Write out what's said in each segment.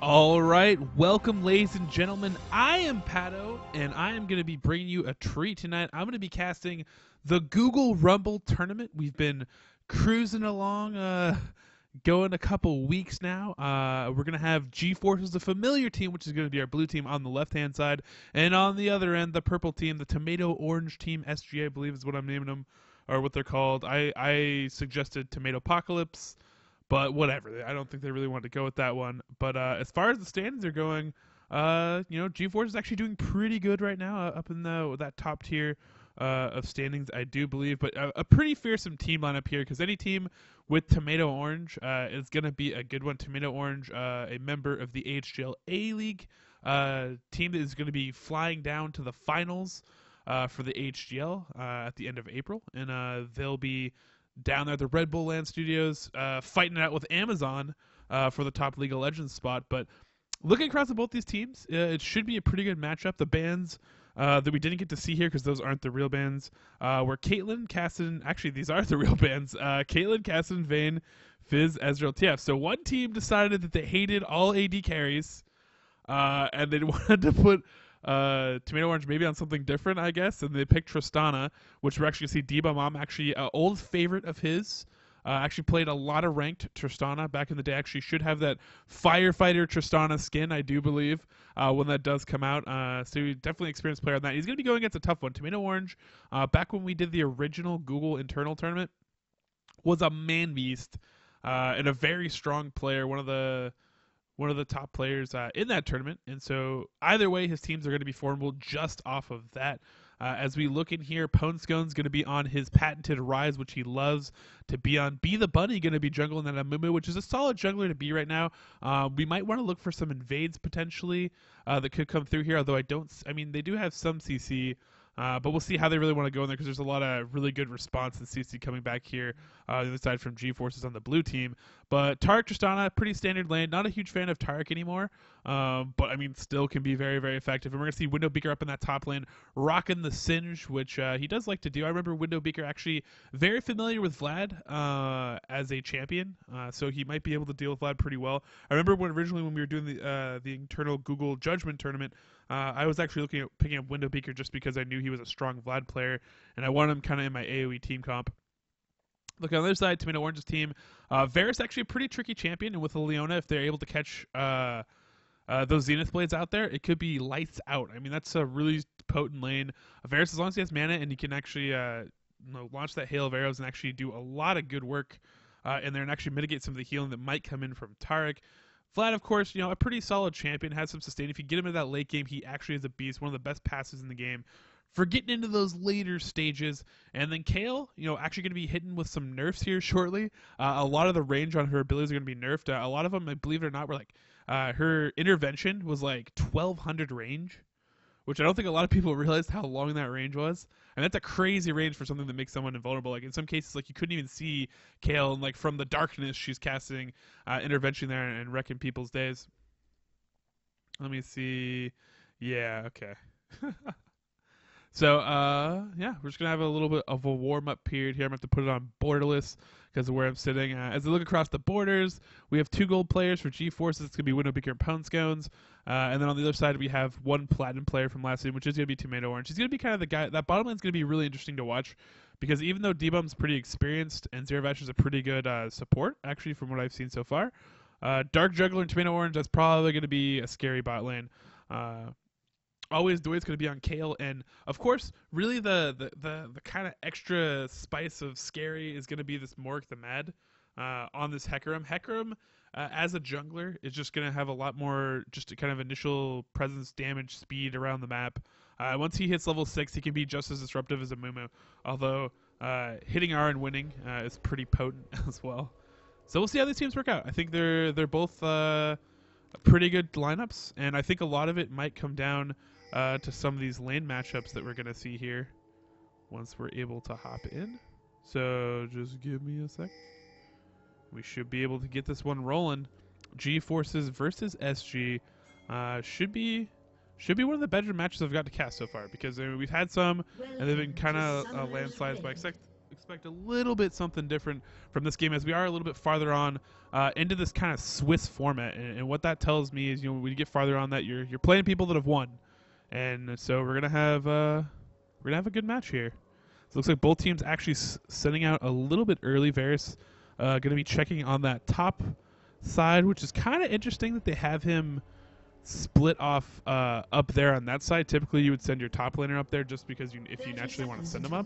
All right, welcome, ladies and gentlemen. I am Paddo, and I am going to be bringing you a treat tonight. I'm going to be casting the Google Rumble tournament. We've been cruising along, going a couple weeks now. We're going to have GForces, the familiar team, which is going to be our blue team on the left-hand side, and on the other end, the purple team, the tomato-orange team, SG, I believe is what I'm naming them, or what they're called. I suggested Tomato Apocalypse. But whatever, I don't think they really wanted to go with that one. But as far as the standings are going, GeForce is actually doing pretty good right now, up in that top tier of standings, I do believe. But a pretty fearsome team lineup here, because any team with Tomato Orange is going to be a good one. Tomato Orange, a member of the AHGL A-League team that is going to be flying down to the finals for the AHGL at the end of April, and they'll be down there at the Red Bull Land Studios, fighting it out with Amazon for the top League of Legends spot. But looking across at both these teams, it should be a pretty good matchup. The bands that we didn't get to see here, because those aren't the real bands, were Caitlyn, Cassidon. Actually, these are the real bands. Caitlyn, Cassidon, Vayne, Fizz, Ezreal, TF. So one team decided that they hated all AD carries, and they wanted to put Tomato Orange maybe on something different, I guess, and they picked Tristana, which we're actually going to see Deba Mom, actually an old favorite of his, actually played a lot of ranked Tristana back in the day, actually should have that Firefighter Tristana skin, I do believe, when that does come out, so definitely experienced player on that. He's going to be going against a tough one. Tomato Orange, back when we did the original Google internal tournament, was a man beast, and a very strong player, one of the top players in that tournament. And so either way, his teams are going to be formable just off of that. As we look in here, Ponescone's going to be on his patented Rise, which he loves to be on. Be the Bunny going to be jungling that Amumu, which is a solid jungler to be right now. We might want to look for some invades potentially that could come through here, although they do have some CC. But we'll see how they really want to go in there, because there's a lot of really good response in CC coming back here. The other side from GForces on the blue team. But Taric Tristana, pretty standard lane. Not a huge fan of Taric anymore. But still can be very, very effective. And we're going to see Windowbeaker up in that top lane, rocking the Singe, which he does like to do. I remember Windowbeaker actually very familiar with Vlad as a champion. So he might be able to deal with Vlad pretty well. I remember originally when we were doing the internal Google Judgment tournament, I was actually looking at picking up Windowbeaker just because I knew he was a strong Vlad player, and I wanted him kind of in my AoE team comp. Look, on the other side, Tomato Orange's team, Varus actually a pretty tricky champion, and with the Leona, if they're able to catch those Zenith Blades out there, it could be lights out. That's a really potent lane. Varus, as long as he has mana and he can actually launch that hail of arrows and actually do a lot of good work in there and actually mitigate some of the healing that might come in from Taric. Vlad, of course, a pretty solid champion, has some sustain. If you get him into that late game, he actually is a beast, one of the best passes in the game for getting into those later stages. And then Kayle, actually going to be hitting with some nerfs here shortly. A lot of the range on her abilities are going to be nerfed. A lot of them, believe it or not, were her intervention was 1200 range, which I don't think a lot of people realized how long that range was. And that's a crazy range for something that makes someone invulnerable. In some cases, you couldn't even see Kayle, and from the darkness, she's casting intervention there and wrecking people's days. Let me see. Yeah, okay. So, we're just going to have a little bit of a warm-up period here. I'm going to have to put it on borderless because of where I'm sitting. As I look across the borders, we have 2 gold players for GForces. It's going to be Windowbeaker and Ponescones. And then on the other side, we have 1 platinum player from last season, which is going to be Tomato Orange. He's going to be kind of the guy. That bottom lane is going to be really interesting to watch, because even though D-Bum's pretty experienced and Zeravash is a pretty good support, actually, from what I've seen so far, Dark Juggler and Tomato Orange, that's probably going to be a scary bot lane. Always the way it's going to be on Kayle, and of course, really the kind of extra spice of scary is going to be this Morg the Mad on this Hecarim. Hecarim, as a jungler, is just going to have a lot more just a kind of initial presence, damage, speed around the map. Once he hits level 6, he can be just as disruptive as a Mumu, although hitting R and winning is pretty potent as well. So we'll see how these teams work out. I think they're both pretty good lineups, and I think a lot of it might come down to some of these lane matchups that we're going to see here once we're able to hop in. So just give me a sec. We should be able to get this one rolling. GForces versus SG should be one of the better matches I've got to cast so far, because we've had some and they've been kind of landslides, but expect a little bit something different from this game, as we are a little bit farther on into this kind of Swiss format. And what that tells me is, when you get farther on that, you're playing people that have won, and so we're gonna have a good match here. So it looks like both teams actually sending out a little bit early. Varus going to be checking on that top side, which is kind of interesting that they have him split off up there on that side. Typically, you would send your top laner up there just because if you naturally want to send him up,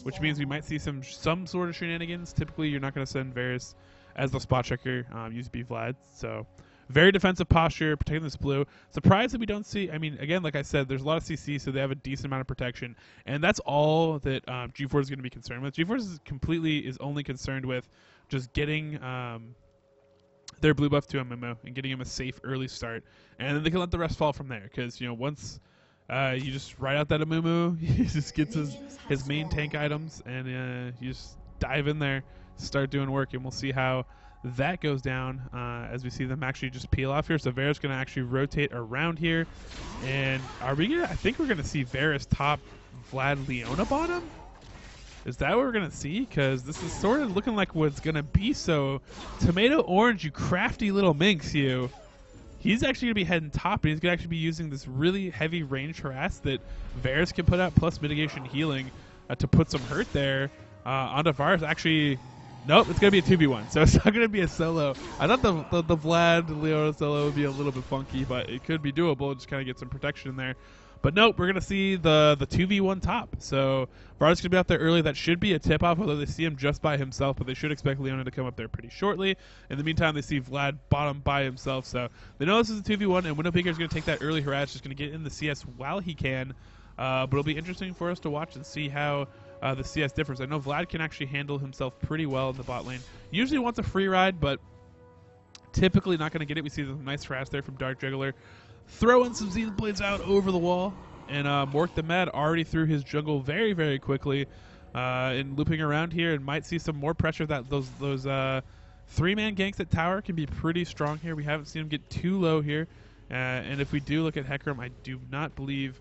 which means we might see some sort of shenanigans. Typically, you're not going to send Varus as the spot checker. Used to be Vlad, so very defensive posture, protecting this blue. Surprised that we don't see. I mean, again, like I said, there's a lot of CC, so they have a decent amount of protection, and that's all that GForces is going to be concerned with. GForces is only concerned with just getting their blue buff to Amumu and getting him a safe early start, and then they can let the rest fall from there. Because once you just ride out that Amumu, he just gets his main tank items, and you just dive in there, start doing work, and we'll see how that goes down as we see them actually just peel off here. So Varus going to actually rotate around here, and are we gonna? I think we're going to see Varus top Vlad Leona bottom. Is that what we're going to see? Because this is sort of looking like what's going to be. So, Tomato Orange, you crafty little minx, you. He's actually going to be heading top, and he's going to actually be using this really heavy range harass that Varus can put out, plus mitigation healing to put some hurt there onto Varus. Actually, nope, it's going to be a 2v1, so it's not going to be a solo. I thought the Vlad Leona solo would be a little bit funky, but it could be doable. Just kind of get some protection in there. But nope, we're going to see the 2v1 top. So Varus going to be out there early. That should be a tip-off, although they see him just by himself, but they should expect Leona to come up there pretty shortly. In the meantime, they see Vlad bottom by himself, so they know this is a 2v1, and Widowmaker is going to take that early harass, just going to get in the CS while he can. But it'll be interesting for us to watch and see how the CS differs. I know Vlad can actually handle himself pretty well in the bot lane. Usually wants a free ride, but typically not going to get it. We see the nice harass there from Dark Juggler. Throwing some Zenith Blades out over the wall, and Mork the Mad already through his jungle very, very quickly, and looping around here, and might see some more pressure. That those three-man ganks at tower can be pretty strong here. We haven't seen him get too low here, and if we do look at Hecarim, I do not believe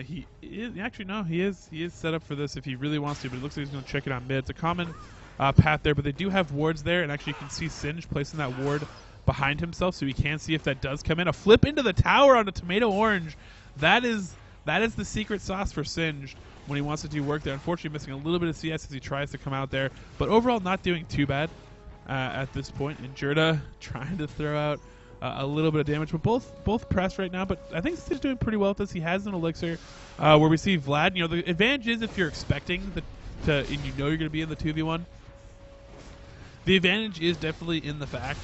he is. Actually, no, he is set up for this if he really wants to, but it looks like he's going to check it on mid. It's a common path there, but they do have wards there, and actually you can see Singe placing that ward behind himself, so we can see if that does come in. A flip into the tower on a Tomato Orange. That is the secret sauce for Singed when he wants to do work there. Unfortunately, missing a little bit of CS as he tries to come out there, but overall not doing too bad at this point. And Jerda trying to throw out a little bit of damage, but both pressed right now. But I think Singed doing pretty well with this. He has an elixir where we see Vlad. The advantage is if you're expecting and you're going to be in the 2v1. The advantage is definitely in the fact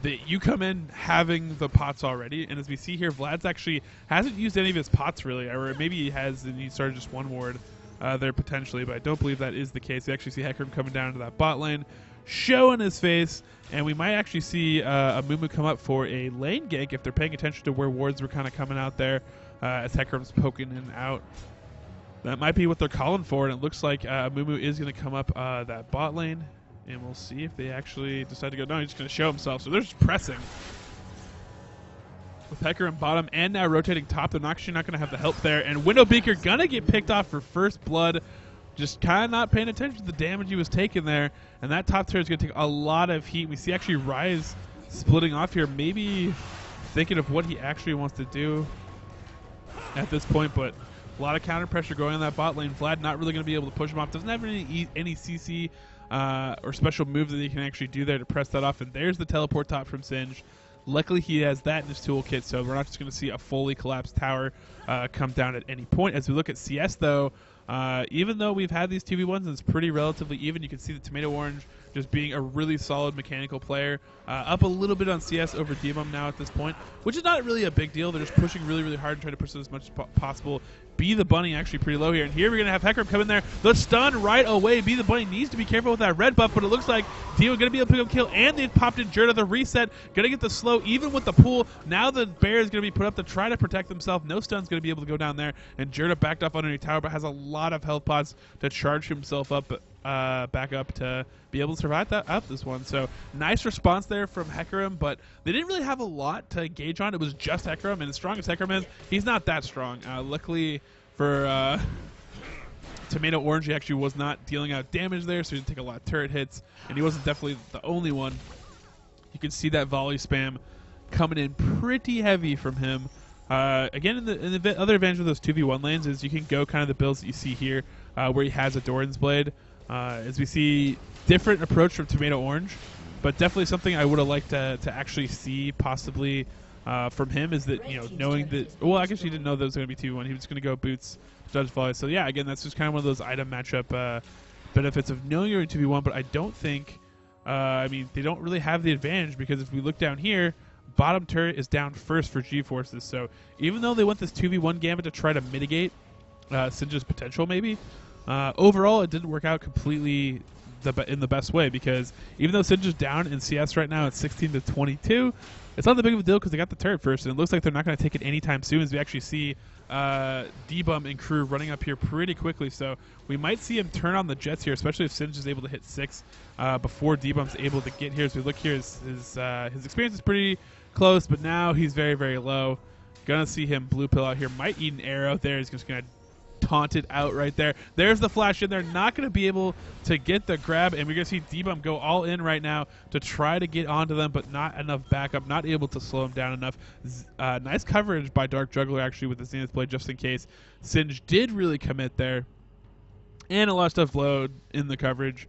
that you come in having the pots already, and as we see here, Vlad's actually hasn't used any of his pots really, or maybe he has and he started just one ward there potentially, but I don't believe that is the case. We actually see Hecarim coming down into that bot lane, showing his face, and we might actually see Amumu come up for a lane gank if they're paying attention to where wards were kind of coming out there as Hecarim's poking in and out. That might be what they're calling for, and it looks like Amumu is going to come up that bot lane. And we'll see if they actually decide to go. No, he's just going to show himself. So they're just pressing. With Hecarim bottom and now rotating top, they're actually not going to have the help there. And Widowmaker going to get picked off for first blood. Just kind of not paying attention to the damage he was taking there. And that top tier is going to take a lot of heat. We see actually Rise splitting off here. Maybe thinking of what he actually wants to do at this point. But a lot of counter pressure going on that bot lane. Vlad not really going to be able to push him off. Doesn't have any CC. Or special move that he can actually do there to press that off, and there's the teleport top from Singe. Luckily, he has that in his toolkit, so we're not just going to see a fully collapsed tower come down at any point. As we look at CS, though, even though we've had these 2v1s and it's pretty relatively even, you can see the Tomato Orange just being a really solid mechanical player. Up a little bit on CS over Demon now at this point, which is not really a big deal. They're just pushing really, really hard and trying to push it as much as possible. Be the Bunny actually pretty low here. And here we're going to have Hecarim come in there. The stun right away. Be the Bunny needs to be careful with that red buff, but it looks like Demon going to be able to pick up kill, and they've popped in Jerda. The reset, going to get the slow even with the pool. Now the bear is going to be put up to try to protect himself. No stun's going to be able to go down there, and Jerda backed off underneath tower, but has a lot of health pods to charge himself up back up to be able to survive this one. So nice response there from Hecarim, but they didn't really have a lot to gauge on. It was just Hecarim, and as strong as Hecarim is, he's not that strong. Luckily for Tomato Orange, he actually was not dealing out damage there, so he didn't take a lot of turret hits, and he wasn't definitely the only one. You can see that volley spam coming in pretty heavy from him. Again, in the other advantage of those 2v1 lanes is you can go kind of the builds that you see here, where he has a Doran's Blade. As we see, different approach from Tomato Orange, but definitely something I would have liked to actually see possibly from him is that, you know, knowing that, well, I guess he didn't know that it was going to be 2v1. He was going to go boots, dodge volley. So yeah, again, that's just kind of one of those item matchup benefits of knowing you're in 2v1, but I don't think, I mean, they don't really have the advantage because if we look down here, bottom turret is down first for GForces. So even though they went this 2v1 gambit to try to mitigate Singe's potential maybe, overall it didn't work out completely in the best way, because even though Singe is down in CS right now at 16-22, it's not that big of a deal because they got the turret first, and it looks like they're not going to take it anytime soon, as we actually see D-Bum and crew running up here pretty quickly. So we might see him turn on the jets here, especially if Singe is able to hit 6 before D-Bum's able to get here. As we look here, his experience is pretty close, but now he's very, very low. Gonna see him blue pill out here. Might eat an arrow there. He's just gonna taunt it out right there. There's the flash in there. Not going to be able to get the grab, and we're going to see D-Bum go all in right now to try to get onto them, but not enough backup, not able to slow him down enough. Nice coverage by Dark Juggler, actually, with the Zenith Blade, just in case. Singe did really commit there, and a lot of stuff load in the coverage.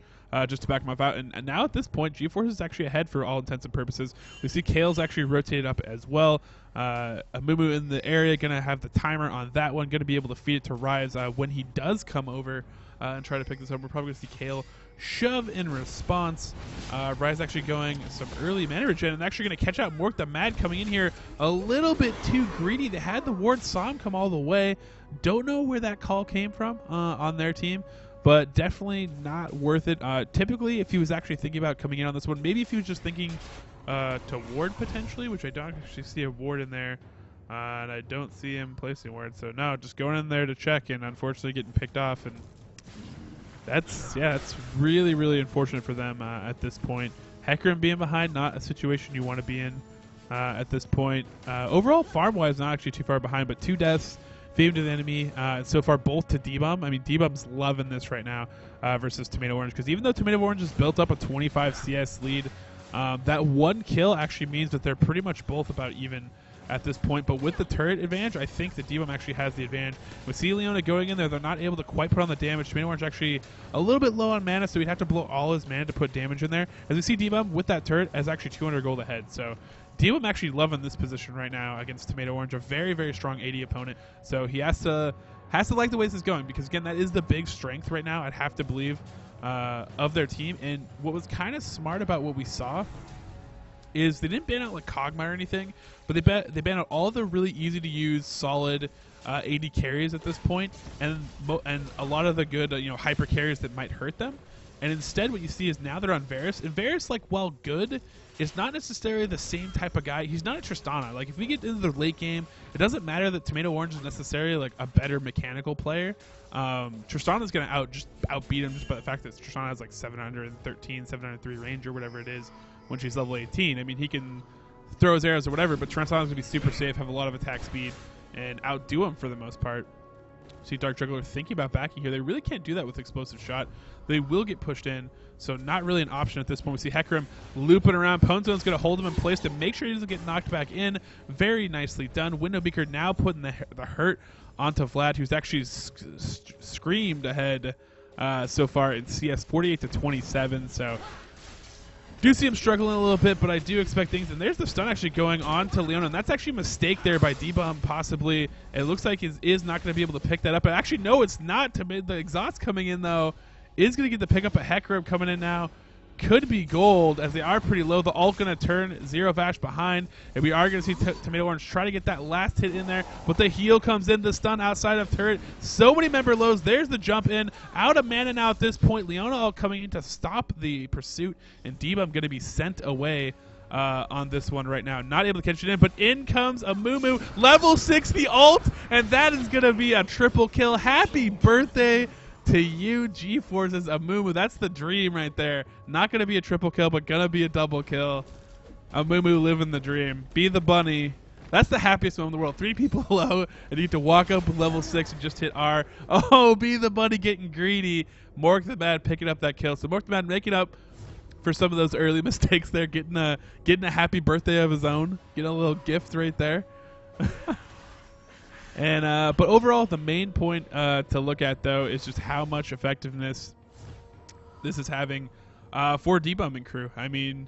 Just to back him up out. And now at this point, GForces is actually ahead for all intents and purposes. We see Kale's actually rotated up as well. Amumu in the area, going to have the timer on that one. Going to be able to feed it to Rise when he does come over and try to pick this up. We're probably going to see Kale shove in response. Rise actually going some early mana regen and actually going to catch out Mork the Mad coming in here a little bit too greedy. They had the ward, saw him come all the way. Don't know where that call came from on their team, but definitely not worth it. Typically, if he was actually thinking about coming in on this one, maybe if he was just thinking to ward potentially, which I don't actually see a ward in there, and I don't see him placing ward. So no, just going in there to check, and unfortunately getting picked off, and that's really, really unfortunate for them at this point. Hecarim being behind, not a situation you want to be in at this point. Overall, farm-wise, not actually too far behind, but 2 deaths. Theme to the enemy, so far both to D-Bum. I mean, D-Bum's loving this right now versus Tomato Orange, because even though Tomato Orange has built up a 25 CS lead, that 1 kill actually means that they're pretty much both about even at this point. But with the turret advantage, I think that D-Bum actually has the advantage. With C. Leona going in there, they're not able to quite put on the damage. Tomato Orange actually a little bit low on mana, so he'd have to blow all his mana to put damage in there. As we see, D-Bum with that turret is actually 200 gold ahead, so D-Bum actually loving this position right now against Tomato Orange, a very, very strong AD opponent. So he has to like the way this is going, because again, that is the big strength right now, I'd have to believe, of their team. And what was kind of smart about what we saw is they didn't ban out like Kog'Maw or anything, but they ban out all the really easy to use, solid AD carries at this point, and a lot of the good hyper carries that might hurt them. And instead, what you see is now they're on Varus, and Varus, like, while good, is not necessarily the same type of guy. He's not a Tristana. Like, if we get into the late game, it doesn't matter that Tomato Orange is necessarily like a better mechanical player. Tristana's going to just outbeat him just by the fact that Tristana has like 713, 703 range or whatever it is when she's level 18. I mean, he can throw his arrows or whatever, but Tristana's going to be super safe, have a lot of attack speed, and outdo him for the most part. See Dark Juggler thinking about backing here. They really can't do that with Explosive Shot. They will get pushed in, so not really an option at this point. We see Hecarim looping around. Ponzone's going to hold him in place to make sure he doesn't get knocked back in. Very nicely done. Windowbeaker now putting the hurt onto Vlad, who's actually screamed ahead so far in CS 48-27. So do see him struggling a little bit, but I do expect things. And there's the stun actually going on to Leona, and that's actually a mistake there by D-Bum, possibly. It looks like he is not going to be able to pick that up. But actually, no, it's not. The exhaust coming in, though, is going to get the pickup. A Hecarim coming in now. Could be gold, as they are pretty low. The ult going to turn Zero Vash behind, and we are going to see Tomato Orange try to get that last hit in there, but the heal comes in, the stun outside of turret. So many member lows. There's the jump in. Out of mana now at this point. Leona all coming in to stop the pursuit, and D-Bum going to be sent away on this one right now. Not able to catch it in, but in comes Amumu. Level 60 ult, and that is going to be a triple kill. Happy birthday to you, GForces Amumu. That's the dream right there. Not going to be a triple kill, but going to be a double kill. Amumu living the dream. Be the bunny. That's the happiest moment in the world. 3 people low, and you get to walk up with level 6 and just hit R. Oh, be the buddy getting greedy. Mork the Mad picking up that kill. So Mork the Mad making up for some of those early mistakes there, getting a happy birthday of his own, getting a little gift right there. And but overall, the main point to look at though is just how much effectiveness this is having for Debum and crew. I mean,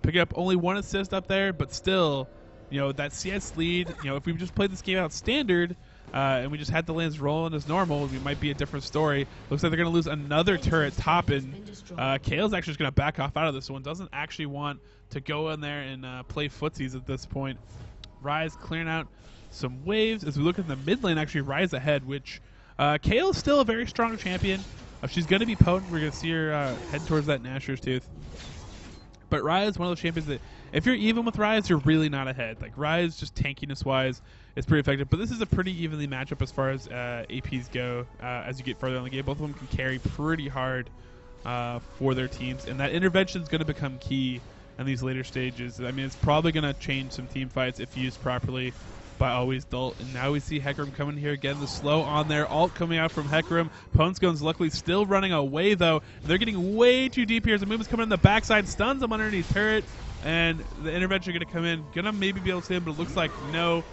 picking up only 1 assist up there, but still, you know, that CS lead. You know, if we just played this game out standard and we just had the lanes rolling as normal, we might be a different story. Looks like they're going to lose another turret top, and Kale's actually just going to back off out of this one. Doesn't actually want to go in there and play footsies at this point. Rise clearing out some waves. As we look in the mid lane, actually Rise ahead, which Kale is still a very strong champion. She's going to be potent. We're going to see her head towards that Nashor's Tooth. But Rise is one of those champions that if you're even with Rise, you're really not ahead. Like, Rise, just tankiness-wise, is pretty effective. But this is a pretty evenly matchup as far as APs go as you get further in the game. Both of them can carry pretty hard for their teams. And that intervention is going to become key in these later stages. I mean, it's probably going to change some team fights if used properly by Always Dult. And now we see Hecarim coming here again. The slow on there. Ult coming out from Hecarim. Ponestone's luckily still running away, though. They're getting way too deep here. Zamuma's coming in the backside. Stuns him underneath turret. And the intervention going to come in. Going to maybe be able to hit him, but it looks like no.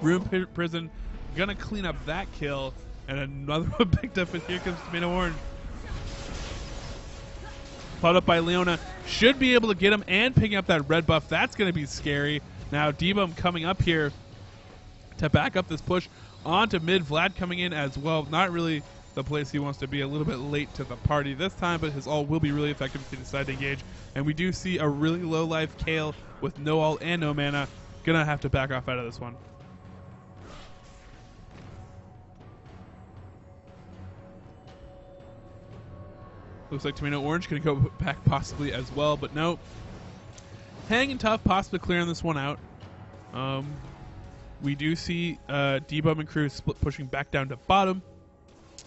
Room Prison going to clean up that kill. And another one picked up, and here comes Tomato Orange. Caught up by Leona. Should be able to get him and picking up that red buff. That's going to be scary. Now Debum coming up here to back up this push onto mid. Vlad coming in as well. Not really the place he wants to be. A little bit late to the party this time, but his ult will be really effective if he decides to engage. And we do see a really low life Kale with no ult and no mana. Gonna have to back off out of this one. Looks like Tomato Orange gonna go back possibly as well, but no. Hanging tough, possibly clearing this one out. We do see Debum and crew split pushing back down to bottom.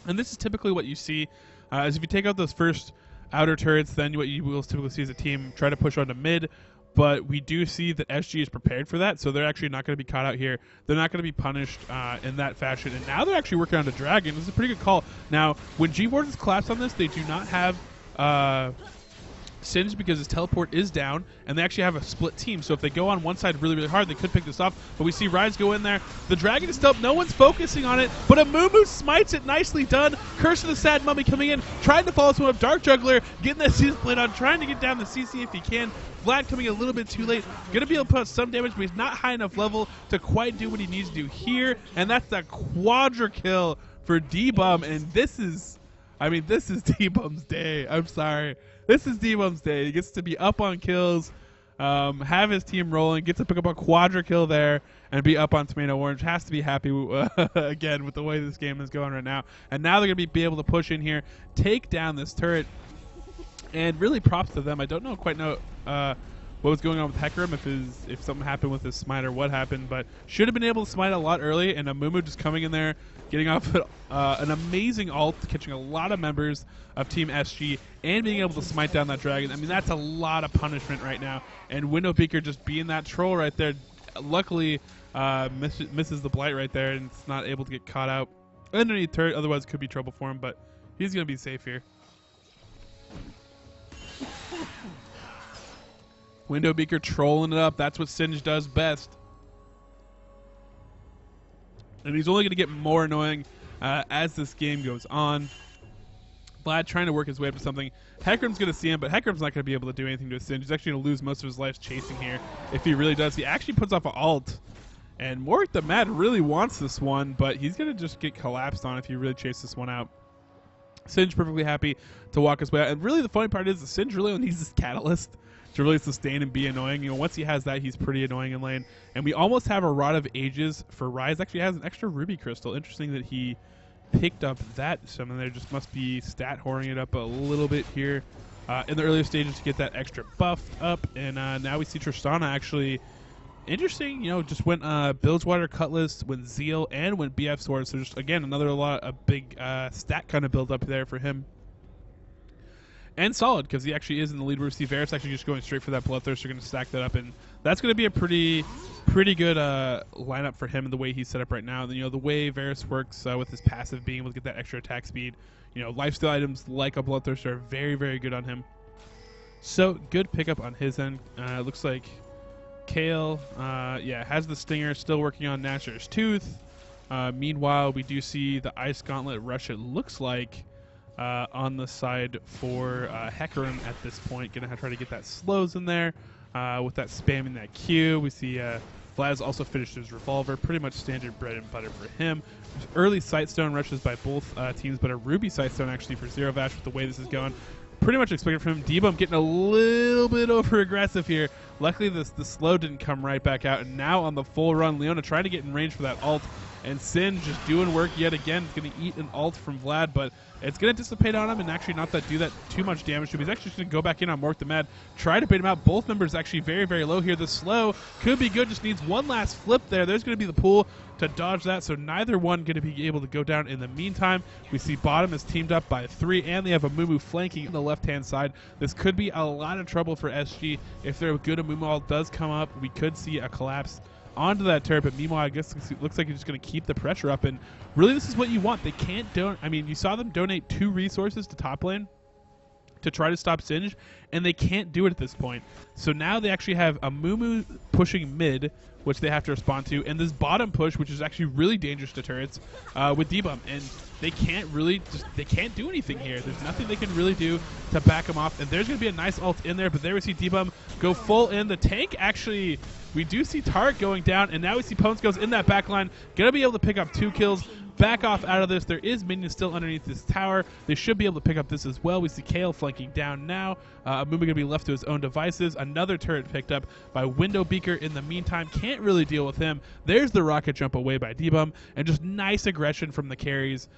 And this is typically what you see. As if you take out those first outer turrets, then what you will typically see is a team try to push onto mid. But we do see that SG is prepared for that, so they're actually not going to be caught out here. They're not going to be punished in that fashion. And now they're actually working on the Dragon. This is a pretty good call. Now, when GForces collapse on this, they do not have Singe because his teleport is down, and they actually have a split team. So if they go on one side really, really hard, they could pick this off. But we see Rise go in there. The Dragon is still up. No one's focusing on it, but a Mumu smites it. Nicely done. Curse of the Sad Mummy coming in, trying to follow someone up. Dark Juggler getting that season plate on, trying to get down the CC if he can. Vlad coming a little bit too late. Going to be able to put out some damage, but he's not high enough level to quite do what he needs to do here. And that's the quadra kill for Debum. And this is, I mean, this is Debum's day. I'm sorry. This is Debum's day. He gets to be up on kills, have his team rolling, gets to pick up a quadra kill there, and be up on Tomato Orange. Has to be happy again with the way this game is going right now. And now they're going to be able to push in here, take down this turret, and really props to them. I don't quite know what was going on with Hecarim, if something happened with his smite or what happened, but should have been able to smite a lot early, and Amumu just coming in there, getting off an amazing ult, catching a lot of members of Team SG, and being able to smite down that Dragon. I mean, that's a lot of punishment right now, and Windowbeaker just being that troll right there, luckily misses the Blight right there, and it's not able to get caught out underneath turret, otherwise it could be trouble for him, but he's going to be safe here. Windowbeaker trolling it up. That's what Singe does best. And he's only going to get more annoying as this game goes on. Vlad trying to work his way up to something. Hecarim's going to see him, but Hecarim's not going to be able to do anything to Singe. He's actually going to lose most of his life chasing here. If he really does, he actually puts off an ult. And Mork the Mad really wants this one, but he's going to just get collapsed on if he really chases this one out. Singe perfectly happy to walk his way out. And really the funny part is the Singe really only needs this catalyst to really sustain and be annoying. You know, once he has that, he's pretty annoying in lane. And we almost have a Rod of Ages for Rise. Actually has an extra Ruby Crystal. Interesting that he picked up that. Someone there just must be stat whoring it up a little bit here in the earlier stages to get that extra buff up. And now we see Tristana actually interesting. You know, just went Bilgewater Cutlass, went Zeal, and went BF Sword. So just, again, a big stat kind of build up there for him. And solid, because he actually is in the lead. We see Varus actually just going straight for that Bloodthirster, going to stack that up, and that's going to be a pretty pretty good lineup for him and the way he's set up right now. You know, the way Varus works with his passive, being able to get that extra attack speed. You know, lifesteal items like a Bloodthirster are very, very good on him. So, good pickup on his end. Looks like Kale, yeah, has the Stinger, still working on Gnasher's Tooth. Meanwhile, we do see the Ice Gauntlet rush, it looks like, on the side for Hecarim at this point. Going to try to get that slows in there with that spamming that Q. We see Vlad's also finished his revolver. Pretty much standard bread and butter for him. There's early Sightstone rushes by both teams, but a Ruby Sightstone actually for Zero Vash with the way this is going. Pretty much expected from him. D-Bump getting a little bit over aggressive here. Luckily, the slow didn't come right back out. And now on the full run, Leona trying to get in range for that ult. And Sin just doing work yet again. He's going to eat an ult from Vlad, but it's going to dissipate on him and actually not do that too much damage to him. He's actually just going to go back in on Mork the Mad, try to bait him out. Both numbers actually very, very low here. The slow could be good, just needs one last flip there. There's going to be the pool to dodge that, so neither one going to be able to go down. In the meantime, we see bottom is teamed up by 3, and they have a Mumu flanking on the left-hand side. This could be a lot of trouble for SG. If their good Mumu ult does come up, we could see a collapse onto that turret, but meanwhile, I guess it looks like he's just going to keep the pressure up, and really this is what you want. They can't I mean, you saw them donate 2 resources to top lane to try to stop Singe, and they can't do it at this point. So now they actually have a Mumu pushing mid, which they have to respond to, and this bottom push, which is actually really dangerous to turrets with D-Bump, and they can't really they can't do anything here. There's nothing they can really do to back them off, and there's going to be a nice ult in there, but there we see D-Bump go full in. The tank actually, we do see Taric going down, and now we see Pones goes in that back line, going to be able to pick up 2 kills. Back off out of this. There is minions still underneath this tower. They should be able to pick up this as well. We see Kale flanking down now. Mumu going to be left to his own devices. Another turret picked up by Window Beaker in the meantime. Can't really deal with him. There's the rocket jump away by D-Bump. And just nice aggression from the carries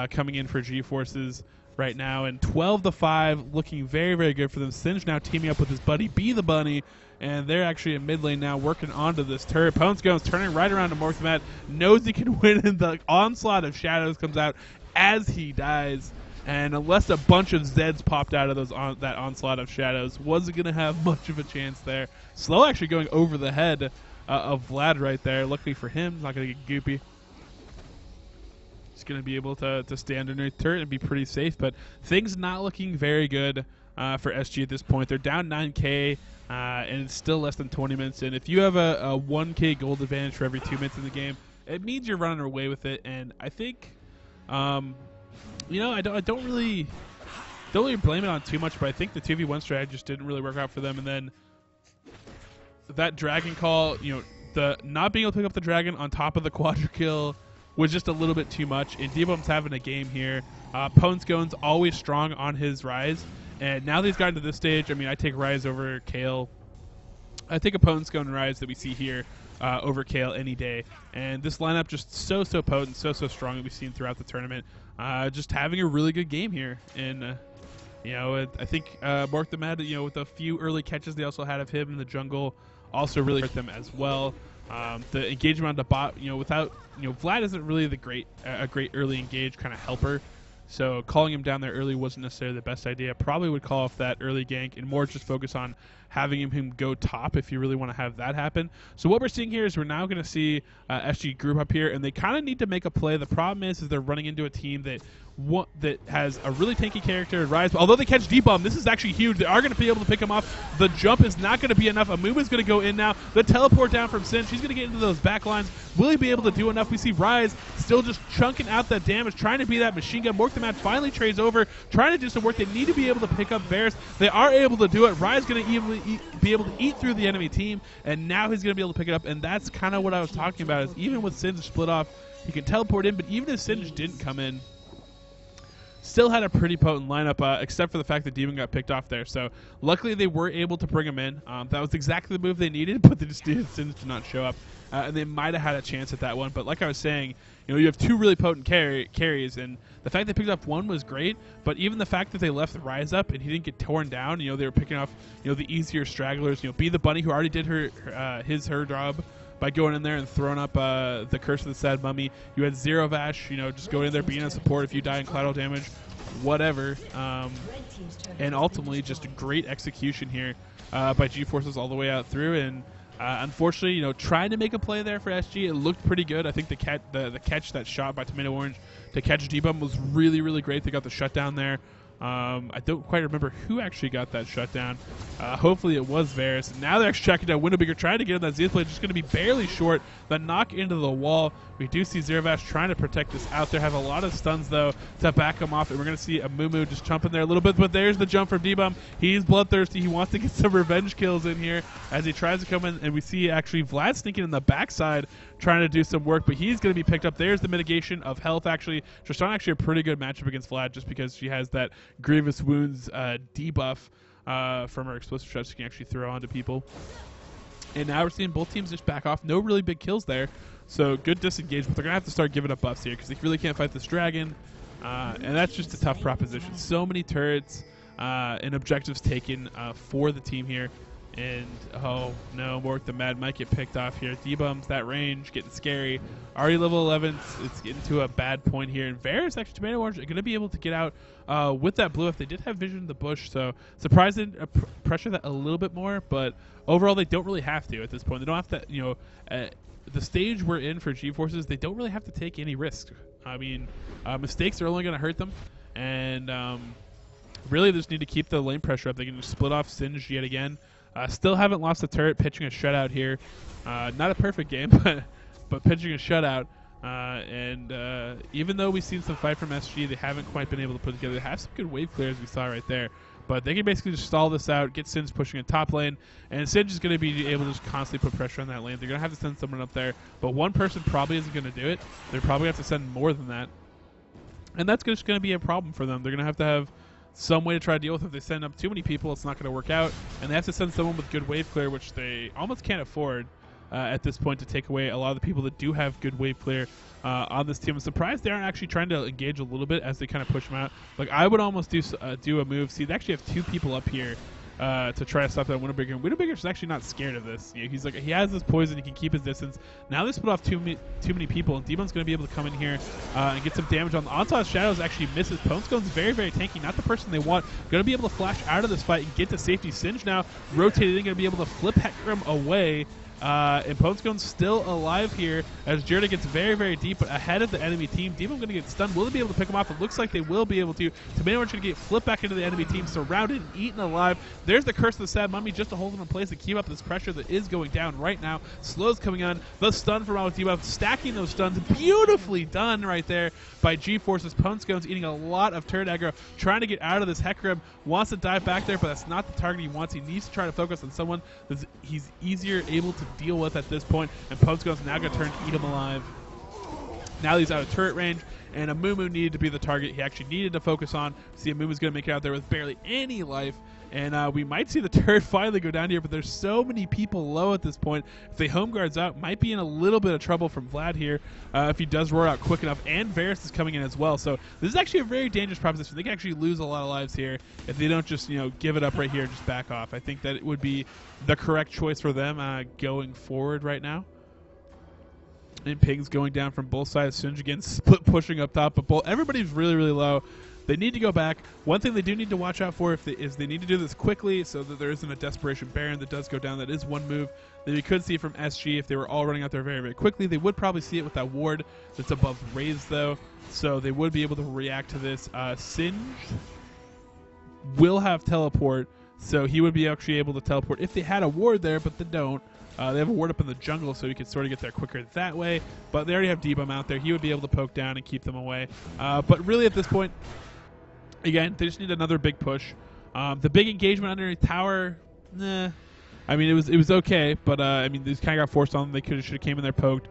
coming in for GForces right now. And 12-5, looking very, very good for them. Singe now teaming up with his buddy Be the Bunny. And they're actually in mid lane now working onto this turret. Pones goes turning right around to Mork the Mad. Knows he can win, and the onslaught of shadows comes out as he dies. And unless a bunch of Zeds popped out of that onslaught of shadows, wasn't going to have much of a chance there. Slow actually going over the head of Vlad right there. Luckily for him, not going to get goopy. He's going to be able to stand underneath turret and be pretty safe. But things not looking very good for SG at this point. They're down 9K. And it's still less than 20 minutes in. If you have a 1K gold advantage for every 2 minutes in the game, it means you're running away with it. And I think, you know, I don't really blame it on too much, but I think the 2v1 strategy just didn't really work out for them. And then that dragon call, you know, the not being able to pick up the dragon on top of the quadra kill was just a little bit too much. And D-Bump's having a game here. Pones Gone's always strong on his Rise. And now that he's gotten to this stage, I mean, I take Rise over Kale. I take a Pones Scone Rise that we see here over Kale any day. And this lineup just so potent, so strong that we've seen throughout the tournament. Just having a really good game here. And, you know, I think Mork the Mad, you know, with a few early catches they also had of him in the jungle, also really hurt them as well. The engagement on the bot, you know, without, you know, Vlad isn't really a great early engage kind of helper. So calling him down there early wasn't necessarily the best idea. Probably would call off that early gank and more just focus on having him go top if you really want to have that happen. So what we're seeing here is we're now going to see SG group up here, and they kind of need to make a play. The problem is they're running into a team that has a really tanky character in Rise. Although they catch D-Bomb, this is actually huge. They are going to be able to pick him off. The jump is not going to be enough. Amuma's going to go in now. The teleport down from Sin. She's going to get into those back lines. Will he be able to do enough? We see Rise still just chunking out that damage, trying to be that machine gun. Mork the Mad finally trades over, trying to do some work. They need to be able to pick up Varus. They are able to do it. Rise going to be able to eat through the enemy team, and now he's going to be able to pick it up. And that's kind of what I was talking about, is even with Singe split off, he can teleport in, but even if Singe didn't come in, still had a pretty potent lineup, except for the fact that Demon got picked off there. So luckily they were able to bring him in. That was exactly the move they needed, but they just needed Singe to not show up. And they might have had a chance at that one. But like I was saying, you know, you have 2 really potent carries, and the fact they picked up 1 was great. But even the fact that they left Rise up and he didn't get torn down, you know, they were picking off, you know, the easier stragglers. You know, Be the Bunny, who already did her job by going in there and throwing up the Curse of the Sad Mummy. You had Zero Vash, you know, just going in there, being a support if you die in collateral damage, whatever. And ultimately, just a great execution here by GForces all the way out through. And Unfortunately, you know, trying to make a play there for SG, it looked pretty good. I think the catch that shot by Tomato Orange to catch D-Bum was really, really great. They got the shutdown there. I don't quite remember who actually got that shutdown. Hopefully it was Varus. Now they're actually tracking down Widowmaker, trying to get on that Z play, just going to be barely short. The knock into the wall. We do see Zerovash trying to protect this out there. Have a lot of stuns, though, to back him off. And we're going to see a Moo just jump in there a little bit. But there's the jump from D-Bum. He's bloodthirsty. He wants to get some revenge kills in here as he tries to come in. And we see actually Vlad sneaking in the backside, trying to do some work. But he's going to be picked up. There's the mitigation of health, actually. Tristan actually a pretty good matchup against Vlad just because she has that Grievous Wounds debuff from her explosive shots she can actually throw onto people. And now we're seeing both teams just back off. No really big kills there. So good disengagement. They're going to have to start giving up buffs here because they really can't fight this dragon. And that's just a tough proposition. So many turrets and objectives taken for the team here. And, oh, no, Mork the Mad might get picked off here. D-Bum's that range, getting scary. Already level 11, it's getting to a bad point here. And Varus, actually, Tomato Orange, are going to be able to get out with that blue if they did have vision in the bush. So, surprising, pressure that a little bit more. But overall, they don't really have to at this point. They don't have to, you know, the stage we're in for GForces, they don't really have to take any risks. I mean, mistakes are only going to hurt them. And really, they just need to keep the lane pressure up. They can just split off Singe yet again. Still haven't lost a turret, pitching a shutout here. Not a perfect game, but pitching a shutout. And even though we've seen some fight from SG, they haven't quite been able to put together. They have some good wave clears we saw right there. But they can basically just stall this out, get Singe pushing in top lane, and Singe is going to be able to just constantly put pressure on that lane. They're going to have to send someone up there, but one person probably isn't going to do it. They're probably going to have to send more than that. And that's just going to be a problem for them. They're going to have some way to try to deal with it. If they send up too many people, it's not going to work out. And they have to send someone with good wave clear, which they almost can't afford at this point to take away a lot of the people that do have good wave clear on this team. I'm surprised they aren't actually trying to engage a little bit as they kind of push them out. Like, I would almost do a move. See, they actually have two people up here to try to stop that Widowmaker. And Widowmaker's actually not scared of this. You know, he's like, he has this poison, he can keep his distance. Now they split off too many people, and Demon's going to be able to come in here and get some damage on the Onslaught. Shadows actually misses. Ponestone's very, very tanky, not the person they want. Going to be able to flash out of this fight and get to safety. Singe now rotating, going to be able to flip Hecarim away. And Ponestone's still alive here as Jirda gets very, very deep ahead of the enemy team. Demon going to get stunned. Will they be able to pick him off? It looks like they will be able to. Tomato Orange going to get flipped back into the enemy team, surrounded and eaten alive. There's the Curse of the Sad Mummy just to hold him in place and keep up this pressure that is going down right now. Slow's coming on. The stun from Out debuff, stacking those stuns. Beautifully done right there by GForces. Ponestone's eating a lot of turret aggro, trying to get out of this. Hecarim wants to dive back there, but that's not the target he wants. He needs to try to focus on someone that he's easier able to deal with at this point, and Ponestone's now going to turn eat him alive. Now he's out of turret range, and a Moo needed to be the target he actually needed to focus on. See, a Moo's going to make it out there with barely any life, and we might see the turret finally go down here, but there's so many people low at this point. If they home guards out, might be in a little bit of trouble from Vlad here if he does roar out quick enough, and Varus is coming in as well. So this is actually a very dangerous proposition. They can actually lose a lot of lives here if they don't just, you know, give it up right here and just back off. I think that it would be the correct choice for them going forward right now. And Ping's going down from both sides. Singe again split pushing up top, but everybody's really, really low. They need to go back. One thing they do need to watch out for is they need to do this quickly so that there isn't a Desperation Baron that does go down. That is one move that you could see from SG if they were all running out there very, very quickly. They would probably see it with that ward that's above Raise, though, so they would be able to react to this. Singe will have teleport, so he would be actually able to teleport if they had a ward there, but they don't. They have a ward up in the jungle, so you can sort of get there quicker that way. But they already have D-Bum out there. He would be able to poke down and keep them away. But really at this point, again, they just need another big push. The big engagement underneath tower, nah. I mean, it was okay, but I mean, these kind of got forced on them. They should have came in there, poked,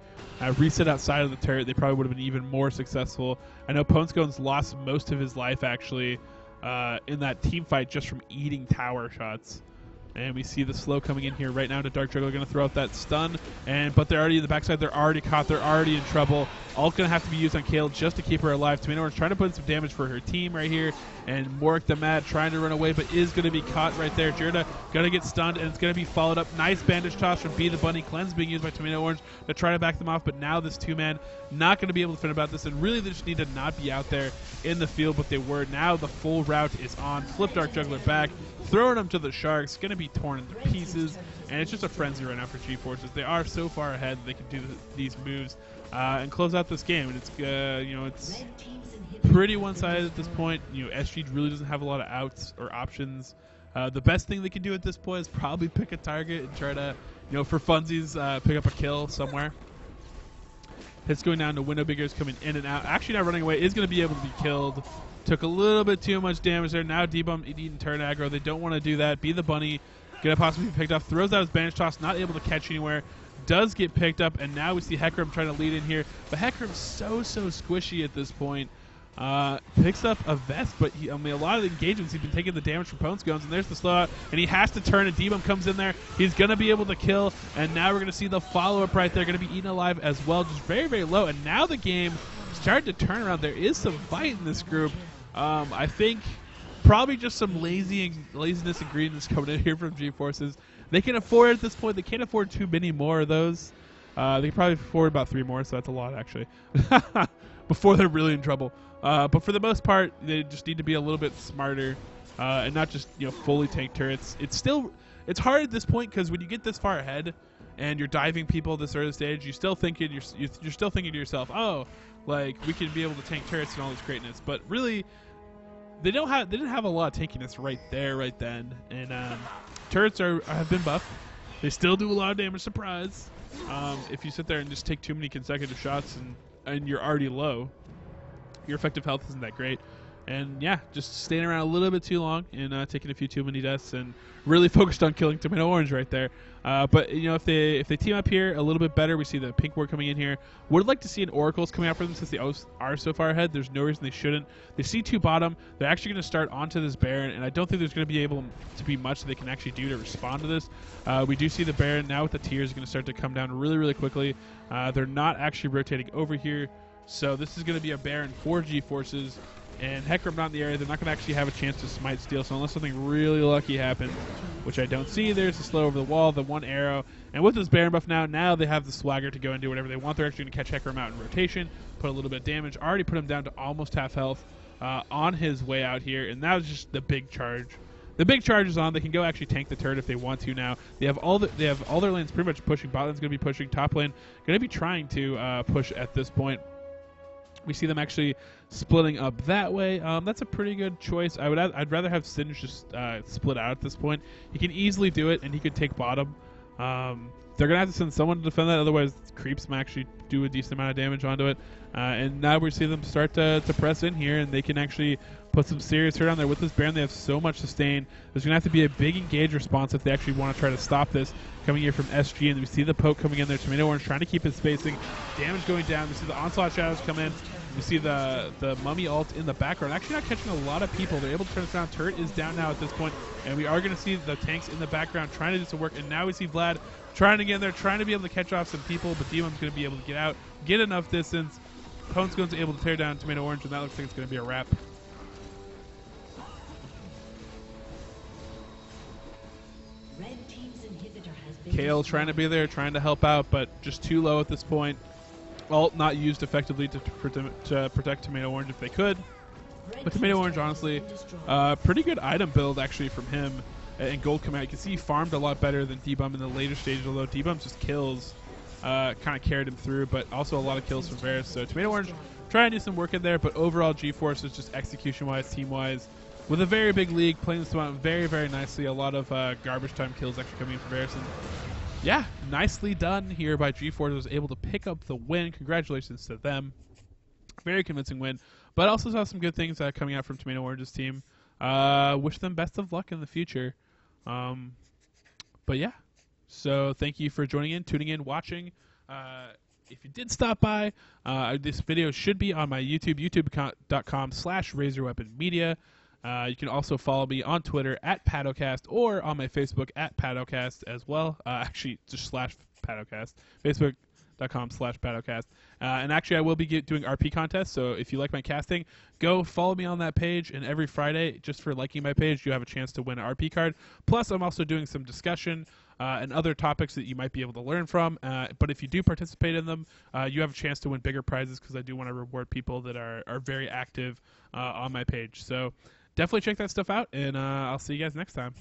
reset outside of the turret. They probably would have been even more successful. I know Ponestone's lost most of his life actually in that team fight just from eating tower shots. And we see the slow coming in here right now to Dark Juggler, going to throw out that stun. But they're already in the backside. They're already caught. They're already in trouble. All going to have to be used on Kale just to keep her alive. Tomato Orange trying to put in some damage for her team right here. And Mork the Mad trying to run away, but is going to be caught right there. Jirda going to get stunned, and it's going to be followed up. Nice bandage toss from B the Bunny. Cleanse being used by Tomato Orange to try to back them off. But now this two-man not going to be able to fin about this. And really they just need to not be out there in the field, but they were. Now the full route is on. Flip Dark Juggler back. Throwing them to the Sharks. Going to be be torn into pieces, and it's just a frenzy right now for GForces. They are so far ahead they can do these moves and close out this game. And it's it's pretty one-sided at this point. SG really doesn't have a lot of outs or options. The best thing they can do at this point is probably pick a target and try to, for funsies, pick up a kill somewhere. Hits going down to Window Biggers coming in and out. Actually not running away. Is going to be able to be killed. Took a little bit too much damage there. Now D-Bum eating turn aggro. They don't want to do that. Be the bunny. Going to possibly be picked up. Throws out his Banish Toss. Not able to catch anywhere. Does get picked up. And now we see Hecarim trying to lead in here. But Hecarim's so squishy at this point. Picks up a vest, but a lot of the engagements he's been taking the damage from Pone's guns, and there's the slow out, and he has to turn, and D-Bum comes in there. He's going to be able to kill, and now we're going to see the follow-up right there, going to be eaten alive as well, just very low, and now the game started to turn around. There is some fight in this group. I think probably just some laziness ingredients coming in here from GForces. They can afford at this point. They can't afford too many more of those. They can probably afford about 3 more, so that's a lot, actually, before they're really in trouble. But for the most part, they just need to be a little bit smarter and not just fully tank turrets. It's hard at this point because when you get this far ahead and you're diving people this early stage, you're still thinking to yourself, oh, like we can be able to tank turrets and all this greatness. But really, they didn't have a lot of tankiness right then. And turrets have been buffed. They still do a lot of damage. Surprise! If you sit there and just take too many consecutive shots and you're already low, your effective health isn't that great. And yeah, just staying around a little bit too long and taking a few too many deaths and really focused on killing Tomato Orange right there. But if they team up here a little bit better, we see the pink ward coming in here. Would like to see an Oracles coming out for them since they are so far ahead. There's no reason they shouldn't. They see 2 bottom. They're actually going to start onto this Baron, and I don't think there's going to be able to be much that they can actually do to respond to this. We do see the Baron now with the tiers going to start to come down really quickly. They're not actually rotating over here. So this is going to be a Baron for GForces, and Hecarim not in the area. They're not going to actually have a chance to smite steal, so unless something really lucky happens, which I don't see, there's the slow over the wall, the 1 arrow. And with this Baron buff now they have the swagger to go and do whatever they want. They're actually going to catch Hecarim out in rotation, put a little bit of damage, already put him down to almost half health on his way out here, and that was just the big charge. The big charge is on. They can go actually tank the turret if they want to now. They have all their lanes pretty much pushing. Bot lane's going to be pushing. Top lane going to be trying to push at this point. We see them actually splitting up that way. That's a pretty good choice. I'd rather have Singe just split out at this point. He can easily do it, and he could take bottom. They're gonna have to send someone to defend that, otherwise creeps might actually do a decent amount of damage onto it. And now we see them start to press in here, and they can actually put some serious hurt on there. With this Baron, they have so much sustain. There's gonna have to be a big engage response if they actually want to try to stop this. Coming here from SG, and we see the poke coming in there. Tomato Orange trying to keep his spacing. Damage going down. We see the Onslaught Shadows come in. We see the Mummy ult in the background. Actually not catching a lot of people. They're able to turn this around. Turret is down now at this point, and we are going to see the tanks in the background trying to do some work. And now we see Vlad trying to get in there, trying to be able to catch off some people, but Demon's going to be able to get out, get enough distance. Pone's going to be able to tear down Tomato Orange, and that looks like it's going to be a wrap. Kale trying to be there, trying to help out, but just too low at this point. Ult not used effectively to protect Tomato Orange if they could. But Tomato Orange, honestly, pretty good item build actually from him and gold coming out. You can see he farmed a lot better than D-Bum in the later stages, although D-Bum's just kills kind of carried him through, but also a lot of kills from Varus. So Tomato Orange trying to do some work in there, but overall GForces just execution-wise, team-wise, with a very big league, playing this one very nicely. A lot of garbage time kills actually coming in from Varus. Yeah, nicely done here by GForces. Was able to pick up the win. Congratulations to them. Very convincing win. But also saw some good things coming out from Tomato Orange's team. Wish them best of luck in the future. But yeah, so thank you for joining in, tuning in, watching. If you did stop by, this video should be on my YouTube, youtube.com/RaiseYourWeaponMedia. You can also follow me on Twitter @PaddoCast or on my Facebook @PaddoCast as well. Actually, just /PaddoCast. Facebook.com/PaddoCast. And actually, I will be doing RP contests, so if you like my casting, go follow me on that page, and every Friday, just for liking my page, you have a chance to win an RP card. Plus, I'm also doing some discussion and other topics that you might be able to learn from. But if you do participate in them, you have a chance to win bigger prizes, because I do want to reward people that are very active on my page. So definitely check that stuff out, and I'll see you guys next time.